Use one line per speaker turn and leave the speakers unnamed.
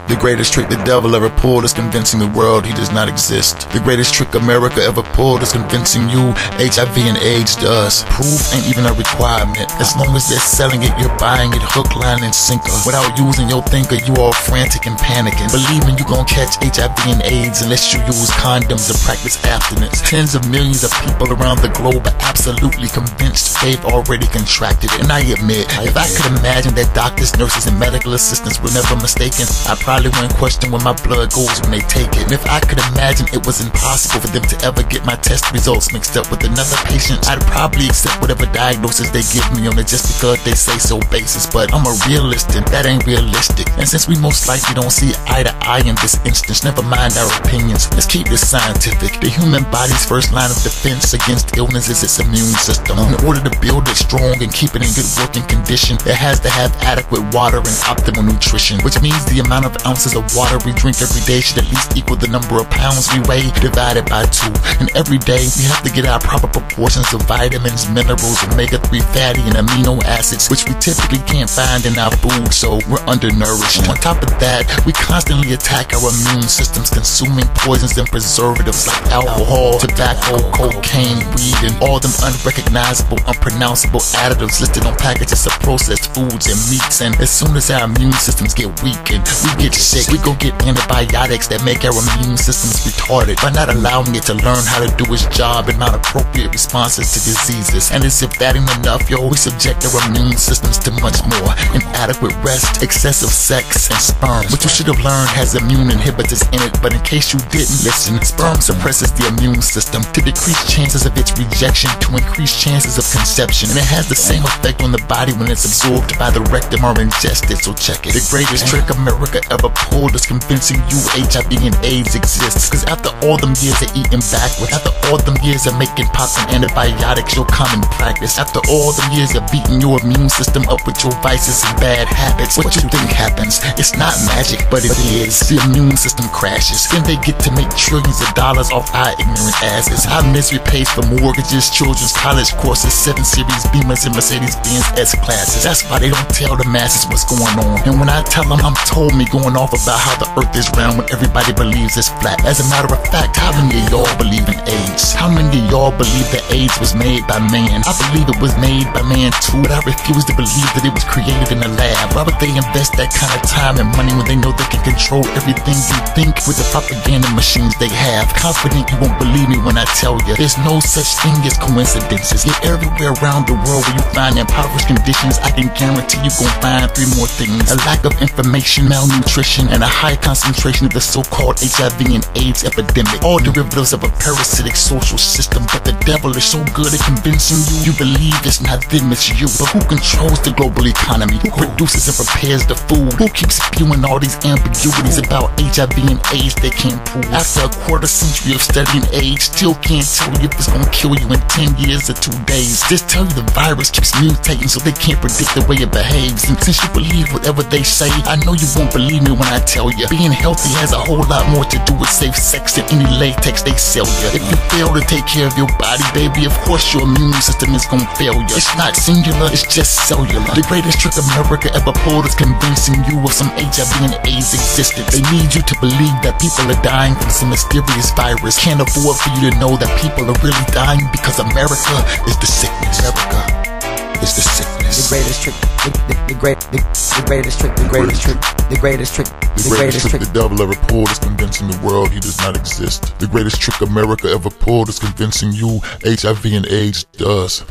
The greatest trick the devil ever pulled is convincing the world he does not exist. The greatest trick America ever pulled is convincing you HIV and AIDS does. Proof ain't even a requirement. As long as they're selling it, you're buying it hook, line, and sinker. Without using your thinker, you all frantic and panicking, believing you gon' catch HIV and AIDS unless you use condoms and practice abstinence. Tens of millions of people around the globe are absolutely convinced they've already contracted it. And I admit, if I could imagine that doctors, nurses, and medical assistants were never mistaken, I probably wouldn't question where my blood goes when they take it. And if I could imagine it was impossible for them to ever get my test results mixed up with another patient, I'd probably accept whatever diagnosis they give me on a just because they say so basis. But I'm a realist and that ain't realistic. And since we most likely don't see eye to eye in this instance, never mind our opinions, let's keep this scientific. The human body's first line of defense against illness is its immune system. In order to build it strong and keep it in good working condition, it has to have adequate water and optimal nutrition, which means the amount of ounces of water we drink every day should at least equal the number of pounds we weigh divided by 2. And every day we have to get our proper proportions of vitamins, minerals, omega-3 fatty and amino acids, which we typically can't find in our food, so we're undernourished. On top of that, we constantly attack our immune systems consuming poisons and preservatives like alcohol, tobacco, cocaine, weed, and all them unrecognizable, unpronounceable additives listed on packages of processed foods and meats. And as soon as our immune systems get weak and we get sick, we go get antibiotics that make our immune systems retarded by not allowing it to learn how to do its job and mount appropriate responses to diseases. And as if that ain't enough, yo, we subject our immune systems to much more: inadequate rest, excessive sex, and sperm, which you should have learned has immune inhibitors in it. But in case you didn't listen, sperm suppresses the immune system to decrease chances of its rejection to increase chances of conception, and it has the same effect on the body when it's absorbed by the rectum or ingested. So check it. The greatest trick America ever pulled is convincing you HIV and AIDS exists. Cause after all them years of eating backwards, after all them years of making pops and antibiotics your common practice, after all them years of beating your immune system up with your vices and bad habits, what you think happens? It's not magic, but it is. The immune system crashes. Then they get to make trillions of dollars off our ignorant asses. Our misery pays for mortgages, children's college courses, 7 Series Beamers, and Mercedes-Benz S-classes. That's why they don't tell the masses what's going on. And when I tell them, I'm told me going off about how the earth is round when everybody believes it's flat. As a matter of fact, how many of y'all believe in AIDS? How many of y'all believe that AIDS was made by man? I believe it was made by man too, but I refuse to believe that it was created in a lab. Why would they invest that kind of time and money when they know they can control everything you think with the propaganda machines they have? Confident you won't believe me when I tell you there's no such thing as coincidences. Yet everywhere around the world where you find impoverished conditions, I can guarantee you gon' find 3 more things: a lack of information, malnutrition, and a high concentration of the so-called HIV and AIDS epidemic. All derivatives of a parasitic social system. But the devil is so good at convincing you believe it's not them, it's you. But who controls the global economy? Who produces and prepares the food? Who keeps spewing all these ambiguities about HIV and AIDS they can't prove? After a quarter century of studying AIDS, still can't tell you if it's gonna kill you in 10 years or 2 days. Just tell you the virus keeps mutating so they can't predict the way it behaves. And since you believe whatever they say, I know you won't believe me when I tell you being healthy has a whole lot more to do with safe sex than any latex they sell you. If you fail to take care of your body, baby, of course your immune system is gonna fail you. It's not singular, it's just cellular. The greatest trick America ever pulled is convincing you of some HIV and AIDS existence. They need you to believe that people are dying from some mysterious virus. Can't afford for you to know that people are really dying because America is the sickness. America is the sickness.
The greatest trick, the greatest trick, the greatest trick, the greatest trick,
the greatest trick the devil ever pulled is convincing the world he does not exist. The greatest trick America ever pulled is convincing you HIV and AIDS does.